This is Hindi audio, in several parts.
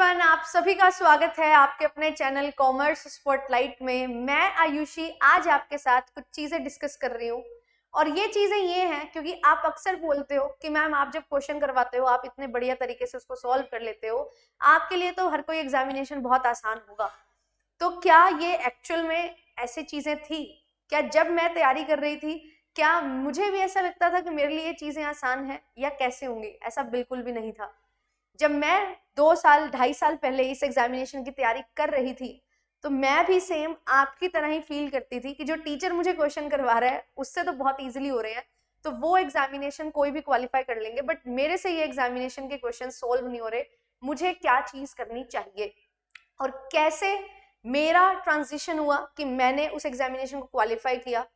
एवरीवन, आप सभी का स्वागत है आपके अपने चैनल कॉमर्स स्पॉटलाइट में। मैं आयुषी आज आपके साथ कुछ चीजें डिस्कस कर रही हूँ और ये चीजें ये हैं क्योंकि आप अक्सर बोलते हो कि मैम आप जब क्वेश्चन करवाते हो आप इतने बढ़िया तरीके से उसको सॉल्व कर लेते हो, आपके लिए तो हर कोई एग्जामिनेशन बहुत आसान होगा। तो क्या ये एक्चुअल में ऐसी चीजें थी? क्या जब मैं तैयारी कर रही थी क्या मुझे भी ऐसा लगता था कि मेरे लिए ये चीजें आसान है या कैसे होंगी? ऐसा बिल्कुल भी नहीं था। जब मैं 2 साल 2.5 साल पहले इस एग्जामिनेशन की तैयारी कर रही थी तो मैं भी सेम आपकी तरह ही फील करती थी कि जो टीचर मुझे क्वेश्चन करवा रहा है उससे तो बहुत इजीली हो रहे हैं, तो वो एग्जामिनेशन कोई भी क्वालिफाई कर लेंगे, बट मेरे से ये एग्जामिनेशन के क्वेश्चन सोल्व नहीं हो रहे। मुझे क्या चीज करनी चाहिए और कैसे मेरा ट्रांजिशन हुआ कि मैंने उस एग्जामिनेशन को क्वालिफाई किया।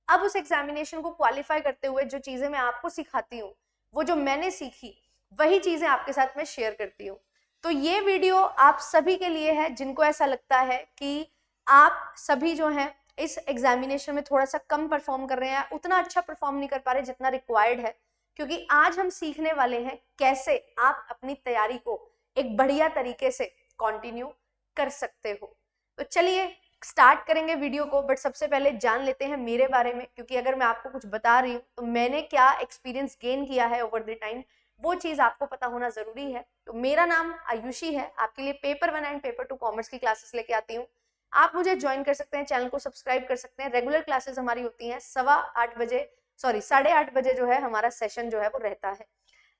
अब उस एग्जामिनेशन को क्वालिफाई करते हुए जो चीजें मैं आपको सिखाती हूँ, वो जो मैंने सीखी वही चीजें आपके साथ मैं शेयर करती हूँ। तो ये वीडियो आप सभी के लिए है जिनको ऐसा लगता है कि आप सभी जो हैं इस एग्जामिनेशन में थोड़ा सा कम परफॉर्म कर रहे हैं, उतना अच्छा परफॉर्म नहीं कर पा रहे जितना रिक्वायर्ड है, क्योंकि आज हम सीखने वाले हैं कैसे आप अपनी तैयारी को एक बढ़िया तरीके से कंटिन्यू कर सकते हो। तो चलिए स्टार्ट करेंगे वीडियो को, बट सबसे पहले जान लेते हैं मेरे बारे में, क्योंकि अगर मैं आपको कुछ बता रही हूँ तो मैंने क्या एक्सपीरियंस गेन किया है ओवर द टाइम, वो चीज आपको पता होना जरूरी है। तो मेरा नाम आयुषी है, आपके लिए पेपर 1 एंड पेपर 2 कॉमर्स की क्लासेस लेके आती हूँ। आप मुझे ज्वाइन कर सकते हैं, चैनल को सब्सक्राइब कर सकते हैं। रेगुलर क्लासेस हमारी होती हैं 8:15 बजे, 8:30 बजे जो है हमारा सेशन जो है वो रहता है।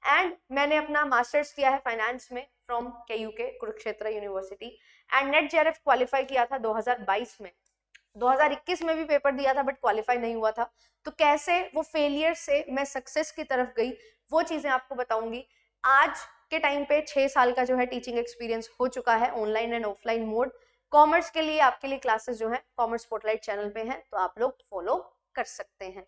एंड मैंने अपना मास्टर्स किया है फाइनेंस में from KUK Kurukshetra university and net JRF qualify किया था 2022 में। 2021 में भी पेपर दिया था बट क्वालिफाई नहीं हुआ था। तो कैसे वो फेलियर से मैं सक्सेस की तरफ गई वो चीजें आपको बताऊंगी। आज के टाइम पे 6 साल का जो है टीचिंग एक्सपीरियंस हो चुका है online and offline mode. Commerce के लिए आपके लिए क्लासेस जो है कॉमर्स स्पॉटलाइट चैनल पे हैं, तो आप लोग फॉलो कर सकते हैं।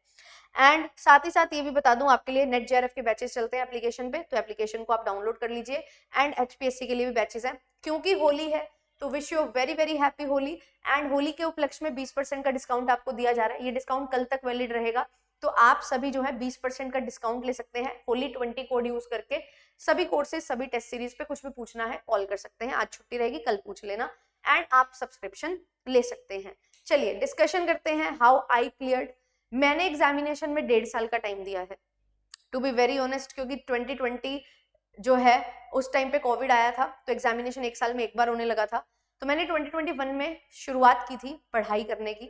एंड साथ ही साथ ये भी बता दूं आपके लिए नेट JRF के बैचेस चलते हैं एप्लीकेशन पे, तो एप्लीकेशन को आप डाउनलोड कर लीजिए। एंड HPSC के लिए भी बैचेस हैं, क्योंकि होली है तो wish you very very happy Holi. And Holi के उपलक्ष्य में 20% का डिस्काउंट आपको दिया जा रहा है। ये डिस्काउंट कल तक वैलिड रहेगा, तो आप सभी जो है 20% का डिस्काउंट ले सकते हैं होली 20 कोड यूज करके। सभी कोर्सेज सभी टेस्ट सीरीज पे कुछ भी पूछना है कॉल कर सकते हैं, आज छुट्टी रहेगी कल पूछ लेना एंड आप सब्सक्रिप्शन ले सकते हैं। चलिए डिस्कशन करते हैं हाउ आई क्लियर्ड। मैंने एग्जामिनेशन में 1.5 साल का टाइम दिया है, टू बी वेरी ऑनेस्ट, क्योंकि 2020 जो है उस टाइम पे कोविड आया था, तो एग्जामिनेशन 1 साल में एक बार होने लगा था। तो मैंने 2021 में शुरुआत की थी पढ़ाई करने की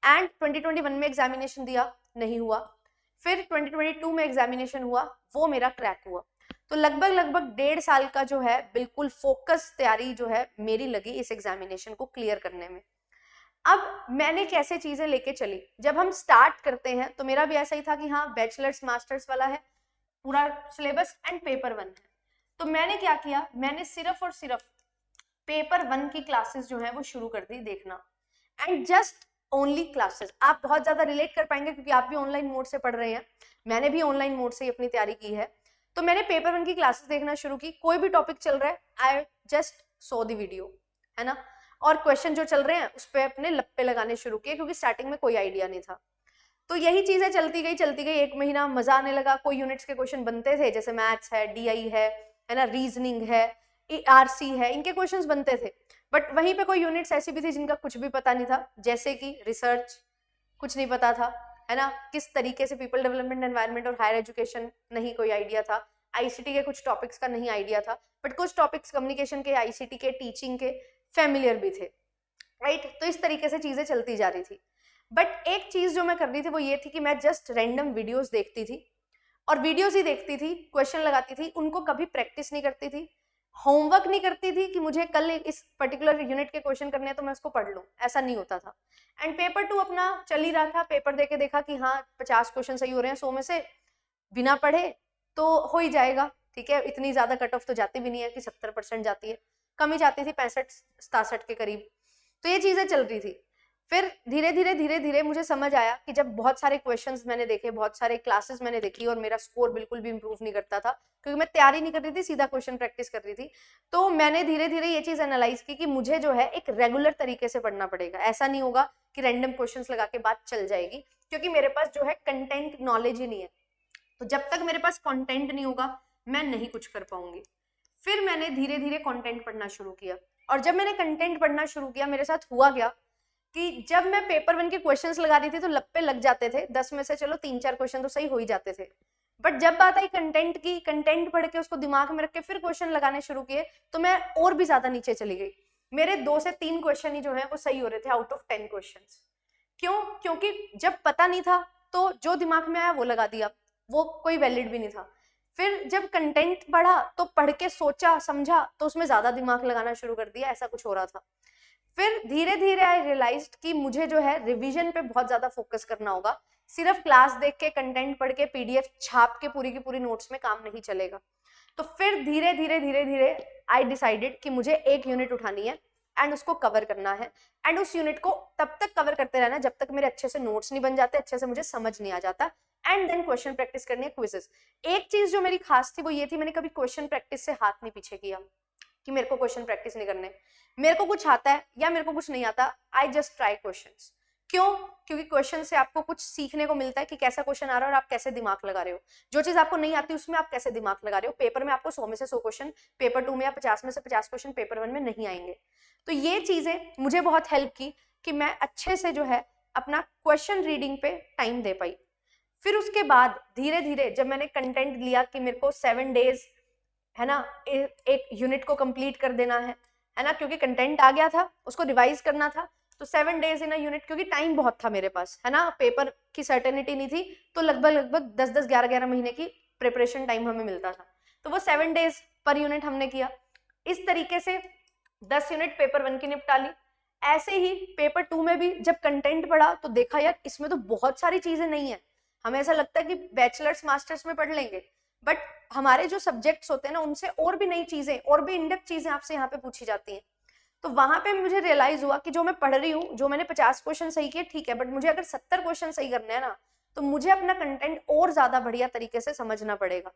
एंड 2021 में एग्जामिनेशन दिया, नहीं हुआ। फिर 2022 में एग्जामिनेशन हुआ, वो मेरा क्रैक हुआ। तो लगभग 1.5 साल का जो है बिल्कुल फोकस तैयारी जो है मेरी लगी इस एग्जामिनेशन को क्लियर करने में। अब मैंने कैसे चीजें लेके चली, जब हम स्टार्ट करते हैं तो मेरा भी ऐसा ही था कि हाँ बैचलर्स मास्टर्स वाला है पूरा सिलेबस एंड पेपर 1 है। तो मैंने क्या किया, मैंने सिर्फ और सिर्फ पेपर 1 की क्लासेस जो है वो शुरू कर दी देखना, एंड जस्ट ओनली क्लासेस। आप बहुत ज्यादा रिलेट कर पाएंगे क्योंकि आप भी ऑनलाइन मोड से पढ़ रहे हैं, मैंने भी ऑनलाइन मोड से ही अपनी तैयारी की है। तो मैंने पेपर 1 की क्लासेस देखना शुरू की, कोई भी टॉपिक चल रहा है I just so the video, है ना, और क्वेश्चन जो चल रहे हैं उस पर अपने लप्पे लगाने शुरू किए, क्योंकि स्टार्टिंग में कोई आइडिया नहीं था। तो यही चीजें चलती गई 1 महीना मजा आने लगा। कोई यूनिट्स के क्वेश्चन बनते थे, जैसे मैथ्स है, DI है ना, रीजनिंग है, RC है, इनके क्वेश्चंस बनते थे। बट वहीं पे कोई यूनिट्स ऐसी भी थी जिनका कुछ भी पता नहीं था, जैसे कि रिसर्च कुछ नहीं पता था, है ना, किस तरीके से पीपल डेवलपमेंट एनवायरनमेंट और हायर एजुकेशन नहीं कोई आइडिया था, ICT के कुछ टॉपिक्स का नहीं आइडिया था, बट कुछ टॉपिक्स कम्युनिकेशन के, ICT के, टीचिंग के फेमिलियर भी थे, राइट। तो इस तरीके से चीजें चलती जा रही थी। बट एक चीज जो मैं कर रही थी वो ये थी कि मैं जस्ट रैंडम वीडियोस देखती थी और वीडियोस ही देखती थी, क्वेश्चन लगाती थी, उनको कभी प्रैक्टिस नहीं करती थी, होमवर्क नहीं करती थी कि मुझे कल इस पर्टिकुलर यूनिट के क्वेश्चन करने हैं तो मैं उसको पढ़ लूं, ऐसा नहीं होता था। एंड पेपर 2 अपना चल ही रहा था, पेपर देके देखा कि हाँ 50 क्वेश्चन सही हो रहे हैं 100 में से, बिना पढ़े तो हो ही जाएगा, ठीक है, इतनी ज्यादा कट ऑफ तो जाती भी नहीं है कि 70% जाती है, कम ही जाती थी 65-67 के करीब। तो ये चीजें चल रही थी। फिर धीरे धीरे मुझे समझ आया कि जब बहुत सारे क्वेश्चंस मैंने देखे, बहुत सारे क्लासेस मैंने देखी और मेरा स्कोर बिल्कुल भी इंप्रूव नहीं करता था, क्योंकि मैं तैयारी नहीं कर रही थी, सीधा क्वेश्चन प्रैक्टिस कर रही थी। तो मैंने धीरे धीरे ये चीज एनालाइज की कि मुझे जो है एक रेगुलर तरीके से पढ़ना पड़ेगा, ऐसा नहीं होगा कि रैंडम क्वेश्चंस लगा के बात चल जाएगी, क्योंकि मेरे पास जो है कंटेंट नॉलेज ही नहीं है। तो जब तक मेरे पास कंटेंट नहीं होगा मैं नहीं कुछ कर पाऊंगी। फिर मैंने धीरे धीरे कंटेंट पढ़ना शुरू किया, और जब मैंने कंटेंट पढ़ना शुरू किया मेरे साथ हुआ क्या कि जब मैं पेपर 1 के क्वेश्चंस लगा रही थी तो लप्पे लग जाते थे, 10 में से चलो 3-4 क्वेश्चन तो सही हो ही जाते थे। बट जब बात आई कंटेंट की, कंटेंट पढ़ के उसको दिमाग में रख के फिर क्वेश्चन लगाने शुरू किए तो मैं और भी ज्यादा नीचे चली गई। मेरे 2 से 3 क्वेश्चन ही जो है वो सही हो रहे थे आउट ऑफ 10 क्वेश्चंस। क्यों? क्योंकि जब पता नहीं था तो जो दिमाग में आया वो लगा दिया, वो कोई वैलिड भी नहीं था। फिर जब कंटेंट पढ़ा तो पढ़ के सोचा समझा तो उसमें ज्यादा दिमाग लगाना शुरू कर दिया, ऐसा कुछ हो रहा था। फिर धीरे धीरे आई रियलाइज्ड कि मुझे जो है रिवीजन पे बहुत ज्यादा फोकस करना होगा। सिर्फ क्लास देख के कंटेंट पढ़ के पीडीएफ छाप के पूरी की पूरी नोट्स में काम नहीं चलेगा। तो फिर धीरे धीरे आई डिसाइडेड कि मुझे एक यूनिट उठानी है एंड उसको कवर करना है, एंड उस यूनिट को तब तक कवर करते रहना जब तक मेरे अच्छे से नोट्स नहीं बन जाते, अच्छे से मुझे समझ नहीं आ जाता, एंड देन क्वेश्चन प्रैक्टिस करनी है, क्विजेस। एक चीज जो मेरी खास थी वो ये थी, मैंने कभी क्वेश्चन प्रैक्टिस से हाथ नहीं पीछे किया कि मेरे को क्वेश्चन प्रैक्टिस नहीं करने। मेरे को कुछ आता है या मेरे को कुछ नहीं आता, आई जस्ट ट्राई क्वेश्चंस। क्यों? क्योंकि क्वेश्चन से आपको कुछ सीखने को मिलता है कि कैसा क्वेश्चन आ रहा है और आप कैसे दिमाग लगा रहे हो। जो चीज आपको नहीं आती उसमें आप कैसे दिमाग लगा रहे हो। पेपर में आपको 100 में से 100 क्वेश्चन, पेपर 2 में या 50 में से 50 क्वेश्चन पेपर 1 में नहीं आएंगे। तो ये चीजें मुझे बहुत हेल्प की कि मैं अच्छे से जो है अपना क्वेश्चन रीडिंग पे टाइम दे पाई। फिर उसके बाद धीरे धीरे जब मैंने कंटेंट लिया कि मेरे को 7 डेज है ना एक यूनिट को कंप्लीट कर देना है ना, क्योंकि कंटेंट आ गया था उसको रिवाइज करना था, तो 7 डेज इन अ यूनिट, क्योंकि टाइम बहुत था मेरे पास है ना, पेपर की सर्टेनिटी नहीं थी, तो लगभग 10-10 11-11 महीने की प्रिपरेशन टाइम हमें मिलता था। तो वो 7 डेज पर यूनिट हमने किया। इस तरीके से 10 यूनिट पेपर 1 की निपटा ली। ऐसे ही पेपर 2 में भी जब कंटेंट पढ़ा तो देखा यार इसमें तो बहुत सारी चीजें नहीं है। हमें ऐसा लगता है कि बैचलर्स मास्टर्स में पढ़ लेंगे, बट हमारे जो सब्जेक्ट्स होते हैं ना उनसे और भी नई चीजें और भी इनडेप्थ चीजें आपसे यहाँ पे पूछी जाती हैं। तो वहां पे मुझे रियलाइज हुआ कि जो मैं पढ़ रही हूँ, जो मैंने 50 क्वेश्चन सही किए ठीक है, बट मुझे अगर 70 क्वेश्चन सही करने हैं ना तो मुझे अपना कंटेंट और ज्यादा बढ़िया तरीके से समझना पड़ेगा।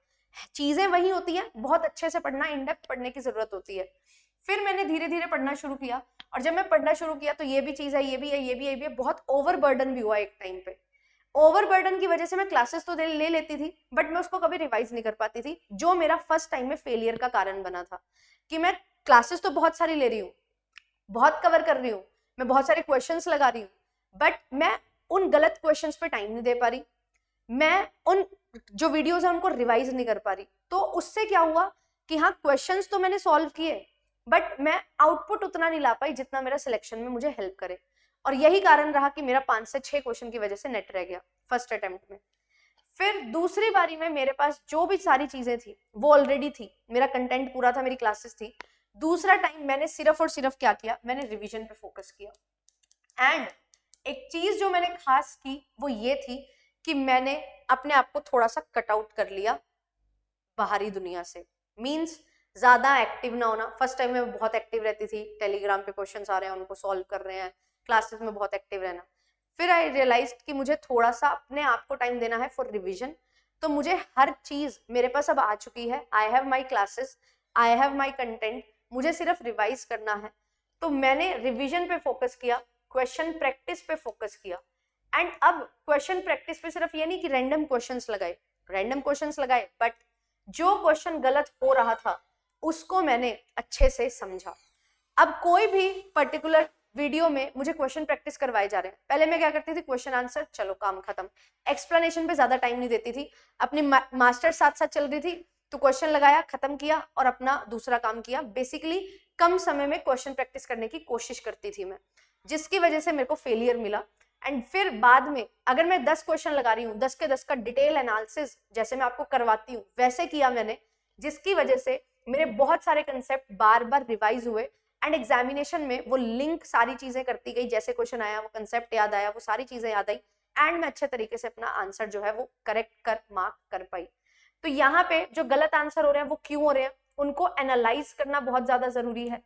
चीजें वही होती है, बहुत अच्छे से पढ़ना, इनडेप्थ पढ़ने की जरूरत होती है। फिर मैंने धीरे धीरे पढ़ना शुरू किया, और जब मैं पढ़ना शुरू किया तो ये भी चीज है, ये भी है, ये भी है, ये भी है, बहुत ओवरबर्डन भी हुआ एक टाइम पे। ओवरबर्डन की वजह से मैं क्लासेस तो ले लेती थी बट मैं उसको कभी रिवाइज नहीं कर पाती थी, जो मेरा फर्स्ट टाइम में फेलियर का कारण बना था। कि मैं क्लासेस तो बहुत सारी ले रही हूँ, बहुत कवर कर रही हूँ, मैं बहुत सारे क्वेश्चंस लगा रही हूँ, बट मैं उन गलत क्वेश्चंस पे टाइम नहीं दे पा रही, मैं उन जो वीडियोस है उनको रिवाइज नहीं कर पा रही। तो उससे क्या हुआ कि हाँ क्वेश्चंस तो मैंने सॉल्व किए बट मैं आउटपुट उतना नहीं ला पाई जितना मेरा सिलेक्शन में मुझे हेल्प करे, और यही कारण रहा कि मेरा 5 से 6 क्वेश्चन की वजह से नेट रह गया फर्स्ट अटेम्प्ट में। फिर दूसरी बारी में मेरे पास जो भी सारी चीजें थी वो ऑलरेडी थी, मेरा कंटेंट पूरा था, मेरी क्लासेस थी। दूसरा टाइम मैंने सिर्फ और सिर्फ क्या किया, मैंने रिवीजन पे फोकस किया। एंड एक चीज जो मैंने खास की वो ये थी कि मैंने अपने आप को थोड़ा सा कट आउट कर लिया बाहरी दुनिया से। मीन्स ज्यादा एक्टिव ना होना। फर्स्ट टाइम में बहुत एक्टिव रहती थी, टेलीग्राम पे क्वेश्चंस आ रहे हैं उनको सॉल्व कर रहे हैं, क्लासेस में बहुत एक्टिव रहना। फिर आई रियलाइज कि मुझे थोड़ा सा अपने आप को टाइम देना है फॉर रिविजन। तो मुझे हर चीज मेरे पास अब आ चुकी है, I have my classes, I have my content, मुझे सिर्फ रिवाइज करना है। तो मैंने रिविजन पे फोकस किया, क्वेश्चन प्रैक्टिस पे फोकस किया। एंड अब क्वेश्चन प्रैक्टिस पे सिर्फ ये नहीं कि रैंडम क्वेश्चंस लगाए, बट जो क्वेश्चन गलत हो रहा था उसको मैंने अच्छे से समझा। अब कोई भी पर्टिकुलर वीडियो में मुझे क्वेश्चन प्रैक्टिस करवाए जा रहे हैं, पहले मैं क्या करती थी, क्वेश्चन आंसर चलो काम खत्म, एक्सप्लेनेशन पे ज्यादा टाइम नहीं देती थी। अपनी मास्टर साथ साथ चल रही थी तो क्वेश्चन लगाया, खत्म किया और अपना दूसरा काम किया। बेसिकली कम समय में क्वेश्चन प्रैक्टिस करने की कोशिश करती थी मैं, जिसकी वजह से मेरे को फेलियर मिला। एंड फिर बाद में अगर मैं 10 क्वेश्चन लगा रही हूँ, 10 के 10 का डिटेल एनालिसिस जैसे मैं आपको करवाती हूँ वैसे किया मैंने, जिसकी वजह से मेरे बहुत सारे कंसेप्ट बार बार रिवाइज हुए। एंड एग्जामिनेशन में वो लिंक सारी चीजें करती गई, जैसे क्वेश्चन आया वो कंसेप्ट याद आया, वो सारी चीजें याद आई, एंड मैं अच्छे तरीके से अपना आंसर जो है वो करेक्ट कर मार्क कर पाई। तो यहाँ पे जो गलत आंसर हो रहे हैं वो क्यों हो रहे हैं, उनको एनालाइज करना बहुत ज्यादा जरूरी है।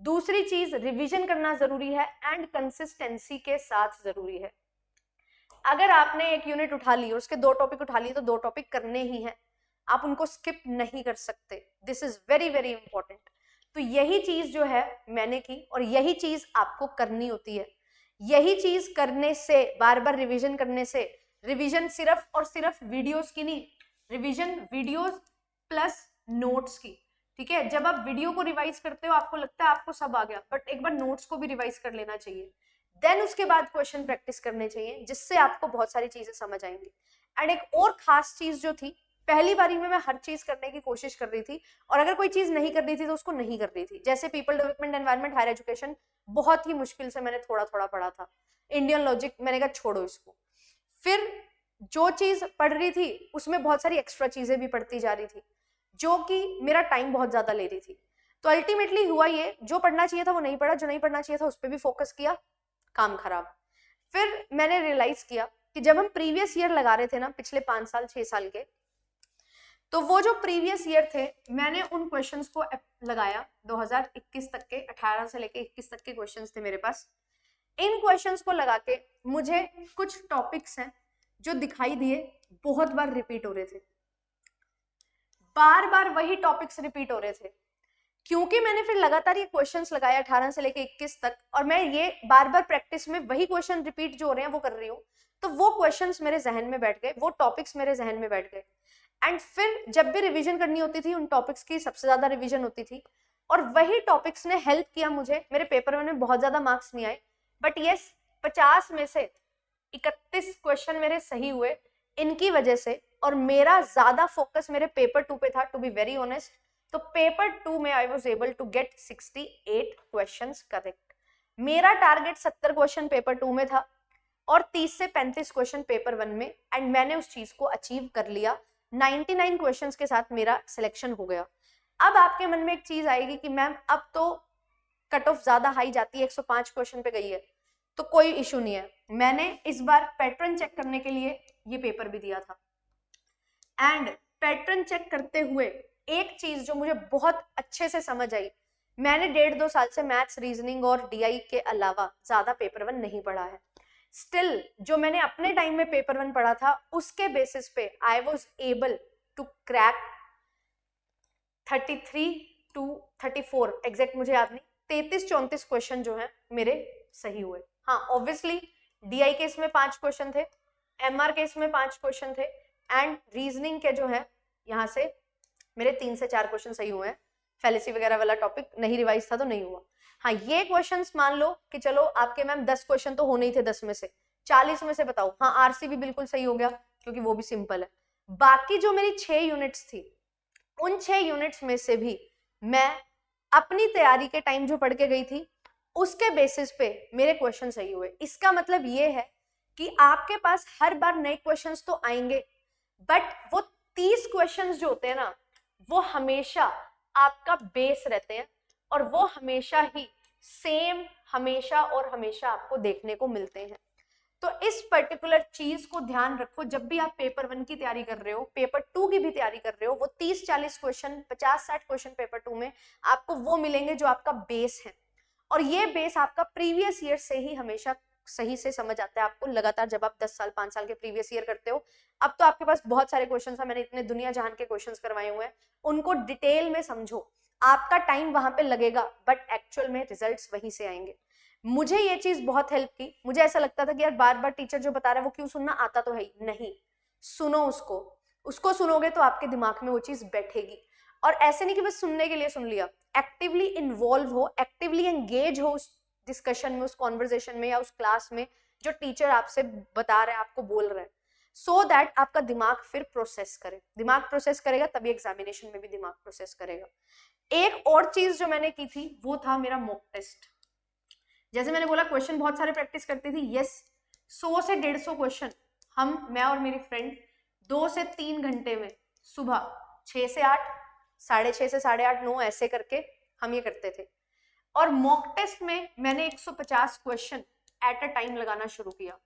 दूसरी चीज रिवीजन करना जरूरी है, एंड कंसिस्टेंसी के साथ जरूरी है। अगर आपने एक यूनिट उठा ली और उसके 2 टॉपिक उठा लिए तो 2 टॉपिक करने ही हैं, आप उनको स्किप नहीं कर सकते। This is very very important. तो यही चीज जो है मैंने की, और यही चीज आपको करनी होती है। यही चीज करने से, बार बार रिवीजन करने से, रिवीजन सिर्फ और सिर्फ वीडियोस की नहीं, रिवीजन वीडियोस प्लस नोट्स की, ठीक है, जब आप वीडियो को रिवाइज करते हो आपको लगता है आपको सब आ गया, बट एक बार नोट्स को भी रिवाइज कर लेना चाहिए, देन उसके बाद क्वेश्चन प्रैक्टिस करने चाहिए, जिससे आपको बहुत सारी चीजें समझ आएंगी। एंड एक और खास चीज जो थी, पहली बारी में मैं हर चीज करने की कोशिश कर रही थी, और अगर कोई चीज नहीं कर रही थी तो उसको नहीं कर रही थी। जैसे people development, environment, higher education बहुत ही मुश्किल से मैंने थोड़ा थोड़ा पढ़ा था। इंडियन लॉजिक मैंने कहा छोड़ो इसको। फिर जो चीज पढ़ रही थी उसमें बहुत सारी एक्स्ट्रा चीजें भी पढ़ती जा रही थी, जो कि मेरा टाइम बहुत ज्यादा ले रही थी। तो अल्टीमेटली हुआ ये, जो पढ़ना चाहिए था वो नहीं पढ़ा, जो नहीं पढ़ना चाहिए था उस पर भी फोकस किया, काम खराब। फिर मैंने रियलाइज किया कि जब हम प्रीवियस ईयर लगा रहे थे ना, पिछले 5 साल 6 साल के, तो वो जो प्रीवियस ईयर थे मैंने उन क्वेश्चंस को लगाया 2021 तक के, 18 से लेके 21 तक के क्वेश्चंस थे मेरे पास। इन क्वेश्चंस को लगा के मुझे कुछ टॉपिक्स हैं जो दिखाई दिए बहुत बार रिपीट हो रहे थे, बार बार वही टॉपिक्स रिपीट हो रहे थे। क्योंकि मैंने फिर लगातार ये क्वेश्चंस लगाया 18 से लेके 21 तक, और मैं ये बार बार प्रैक्टिस में वही क्वेश्चन रिपीट जो हो रहे हैं वो कर रही हूँ, तो वो क्वेश्चंस मेरे जहन में बैठ गए, वो टॉपिक्स मेरे जहन में बैठ गए। एंड फिर जब भी रिवीजन करनी होती थी उन टॉपिक्स की सबसे ज्यादा रिवीजन होती थी, और वही टॉपिक्स ने हेल्प किया मुझे। मेरे पेपर में बहुत ज्यादा मार्क्स नहीं आए, बट यस 50 में से 31 क्वेश्चन मेरे सही हुए इनकी वजह से, और मेरा ज्यादा फोकस मेरे पेपर 2 पे था, टू बी वेरी ऑनेस्ट। तो पेपर 2 में I was able to get 68 questions correct. मेरा टारगेट 70 क्वेश्चन पेपर 2 में था और 30 से 35 क्वेश्चन पेपर 1 में, एंड मैंने उस चीज को अचीव कर लिया। 99 क्वेश्चंस के साथ मेरा सिलेक्शन हो गया। अब आपके मन में एक चीज आएगी कि मैम अब तो कट ऑफ ज्यादा हाई जाती है, 105 क्वेश्चन पे गई है, तो कोई इशू नहीं है। मैंने इस बार पैटर्न चेक करने के लिए ये पेपर भी दिया था, एंड पैटर्न चेक करते हुए एक चीज जो मुझे बहुत अच्छे से समझ आई, मैंने 1.5-2 साल से मैथ्स, रीजनिंग और डीआई के अलावा ज्यादा पेपर 1 नहीं पढ़ा है। स्टिल जो मैंने अपने टाइम में पेपर 1 पढ़ा था उसके बेसिस पे I was able to crack 33 to 34, exact मुझे याद नहीं, 33-34 क्वेश्चन जो हैं मेरे सही हुए। हाँ ऑब्वियसली डीआई केस में 5 क्वेश्चन थे, एमआर केस में 5 क्वेश्चन थे, एंड रीजनिंग के जो है यहाँ से मेरे 3 से 4 क्वेश्चन सही हुए हैं। फैलेसी वगैरह वाला टॉपिक नहीं रिवाइज था तो नहीं हुआ। हाँ ये क्वेश्चंस मान लो कि चलो आपके मैम 10 क्वेश्चन तो होने ही थे, 10 में से 40 में से बताओ, हाँ आरसी भी बिल्कुल सही हो गया क्योंकि वो भी सिंपल है। बाकी जो मेरी 6 यूनिट्स थी उन 6 यूनिट्स में से भी मैं अपनी तैयारी के टाइम जो पढ़ के गई थी उसके बेसिस पे मेरे क्वेश्चन सही हुए। इसका मतलब ये है कि आपके पास हर बार नए क्वेश्चंस तो आएंगे, बट वो 30 क्वेश्चंस जो होते हैं ना वो हमेशा आपका बेस रहते हैं, और वो हमेशा ही सेम हमेशा और हमेशा आपको देखने को मिलते हैं। तो इस पर्टिकुलर चीज को ध्यान रखो जब भी आप पेपर 1 की तैयारी कर रहे हो, पेपर 2 की भी तैयारी कर रहे हो, वो 30-40 क्वेश्चन, 50-60 क्वेश्चन पेपर 2 में आपको वो मिलेंगे जो आपका बेस है, और ये बेस आपका प्रीवियस ईयर से ही हमेशा सही से समझ आता है आपको लगातार। जब आप 10 साल 5 साल के प्रीवियस ईयर करते हो, अब तो आपके पास बहुत सारे क्वेश्चंस हैं, मैंने इतने दुनिया जहान के क्वेश्चंस करवाए हुए हैं, उनको डिटेल में समझो। आपका टाइम वहां पे लगेगा बट एक्चुअल में रिजल्ट्स वहीं से आएंगे। मुझे ये चीज बहुत हेल्प की। मुझे ऐसा लगता था कि यार बार बार टीचर जो बता रहा है वो क्यों सुनना, आता तो है ही नहीं, सुनो उसको, उसको सुनोगे तो आपके दिमाग में वो चीज बैठेगी। और ऐसे नहीं कि बस सुनने के लिए सुन लिया, एक्टिवली इन्वॉल्व हो, एक्टिवली एंगेज हो उस डिस्कशन में, उस कॉन्वर्जेशन में या उस क्लास में जो टीचर आपसे बता रहे हैं, आपको बोल रहे हैं, सो दैट आपका दिमाग फिर प्रोसेस करे। दिमाग प्रोसेस करेगा तभी एग्जामिनेशन में भी दिमाग प्रोसेस करेगा। एक और चीज जो मैंने की थी वो था मेरा मॉक टेस्ट। जैसे मैंने बोला क्वेश्चन बहुत सारे प्रैक्टिस करती थी, यस 100 से 150 क्वेश्चन मैं और मेरी फ्रेंड 2 से 3 घंटे में सुबह 6 से 8, 6:30 से 8:30, 9 ऐसे करके हम ये करते थे। और मॉक टेस्ट में मैंने 150 क्वेश्चन एट अ टाइम लगाना शुरू किया,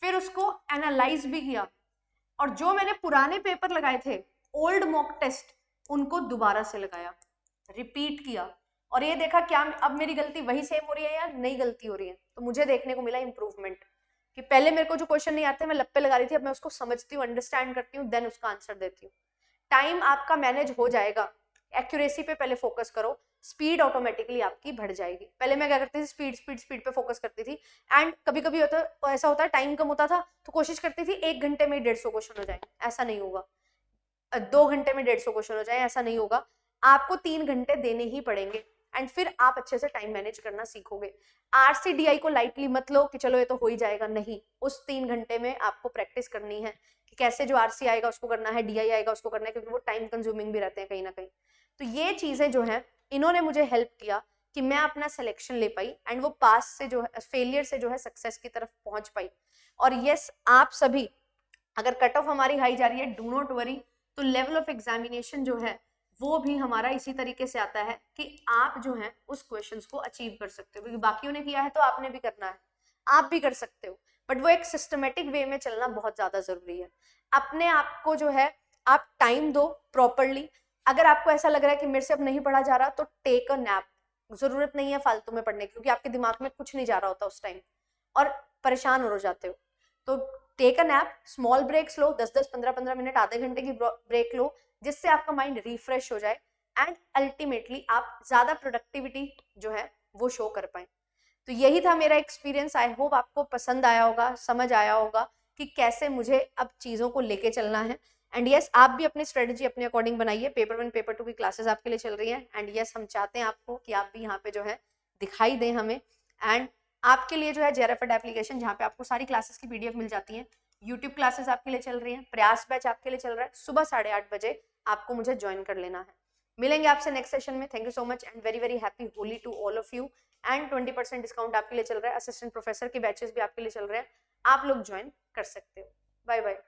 फिर उसको एनालाइज भी किया, और जो मैंने पुराने पेपर लगाए थे ओल्ड मॉक टेस्ट उनको दोबारा से लगाया, रिपीट किया, और ये देखा क्या अब मेरी गलती वही सेम हो रही है या नई गलती हो रही है। तो मुझे देखने को मिला इंप्रूवमेंट, कि पहले मेरे को जो क्वेश्चन नहीं आते मैं लप्पे लगा रही थी, अब मैं उसको समझती हूँ, अंडरस्टैंड करती हूँ, देन उसका आंसर देती हूँ। टाइम आपका मैनेज हो जाएगा, एक्यूरेसी पे पहले फोकस करो, स्पीड ऑटोमेटिकली आपकी बढ़ जाएगी। पहले मैं क्या करती थी, स्पीड पे फोकस करती थी, एंड कभी कभी ऐसा होता है टाइम कम होता था तो कोशिश करती थी 1 घंटे में 150 क्वेश्चन हो जाए, ऐसा नहीं होगा। 2 घंटे में 150 क्वेश्चन हो जाए, ऐसा नहीं होगा। आपको 3 घंटे देने ही पड़ेंगे एंड फिर आप अच्छे से टाइम मैनेज करना सीखोगे। आरसीडीआई को लाइटली मत लो कि चलो ये तो हो ही जाएगा, नहीं, उस 3 घंटे में आपको प्रैक्टिस करनी है कि कैसे जो आरसी आएगा उसको करना है, डीआई आएगा उसको करना है, क्योंकि वो टाइम कंज्यूमिंग भी रहते हैं कहीं ना कहीं। तो ये चीजें जो है इन्होंने मुझे हेल्प किया कि मैं अपना सिलेक्शन ले पाई एंड वो पास से जो है, फेलियर से जो है सक्सेस की तरफ पहुंच पाई। और यस, आप सभी अगर कट ऑफ हमारी हाई जा रही है, डू नॉट वरी, तो लेवल ऑफ एग्जामिनेशन जो है वो भी हमारा इसी तरीके से आता है कि आप जो है उस क्वेश्चंस को अचीव कर सकते हो, क्योंकि बाकियों ने किया है तो आपने भी करना है, आप भी कर सकते हो, बट वो एक सिस्टमेटिक वे में चलना बहुत ज्यादा जरूरी है। अपने आप को जो है आप टाइम दो प्रॉपरली। अगर आपको ऐसा लग रहा है कि मेरे से अब नहीं पढ़ा जा रहा, तो टेक अ नैप, जरूरत नहीं है फालतू में पढ़ने की, क्योंकि आपके दिमाग में कुछ नहीं जा रहा होता उस टाइम और परेशान हो जाते हो। तो take a nap, small breaks लो, 10-10, 15-15 मिनट, आधे घंटे की ब्रेक लो, जिससे आपका माइंड रिफ्रेश हो जाए एंड अल्टीमेटली आप ज्यादा प्रोडक्टिविटी जो है वो शो कर पाए। तो यही था मेरा एक्सपीरियंस। आई होप आपको पसंद आया होगा, समझ आया होगा कि कैसे मुझे अब चीजों को लेके चलना है। एंड यस, आप भी अपनी स्ट्रेटजी अपने अकॉर्डिंग बनाइए। पेपर 1 पेपर 2 की क्लासेस आपके लिए चल रही हैं एंड यस, हम चाहते हैं आपको कि आप भी यहाँ पे जो है दिखाई दें हमें। एंड आपके लिए जो है जेआरएफ एप्लीकेशन, जहाँ पे आपको सारी क्लासेस की पीडीएफ मिल जाती है। यूट्यूब क्लासेस आपके लिए चल रही हैं, प्रयास बैच आपके लिए चल रहा है, सुबह 8:30 बजे आपको मुझे ज्वाइन कर लेना है। मिलेंगे आपसे नेक्स्ट सेशन में। Thank you so much and very very happy Holi to all of you. And 20% discount आपके लिए चल रहा है, असिस्टेंट प्रोफेसर के बैचेस भी आपके लिए चल रहे हैं, आप लोग ज्वाइन कर सकते हो। Bye bye.